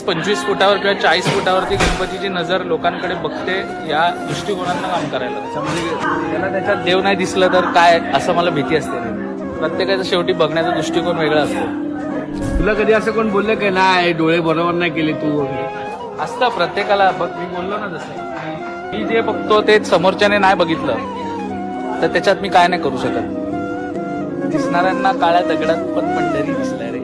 25 फुटावर किंवा 40 फुटावरती गणपतीची नजर लोकांकडे बघते या दृष्टिकोनातनं काम करायला. त्याच्यामध्ये त्याला त्याच्यात देव नाही दिसलं तर काय, असं मला भीती असते. प्रत्येकाचं शेवटी बघण्याचा दृष्टिकोन वेगळा असतो. तुला कधी असं कोण बोललं की नाही डोळे बरोबर नाही केले तू वगैरे? असतं प्रत्येकाला. बघ मी बोललो ना, जसं मी जे बघतो ते समोरच्याने नाही बघितलं तर त्याच्यात मी काय नाही करू शकत. दिसणाऱ्यांना काळ्या दगडात पण पंढरी दिसणार रे.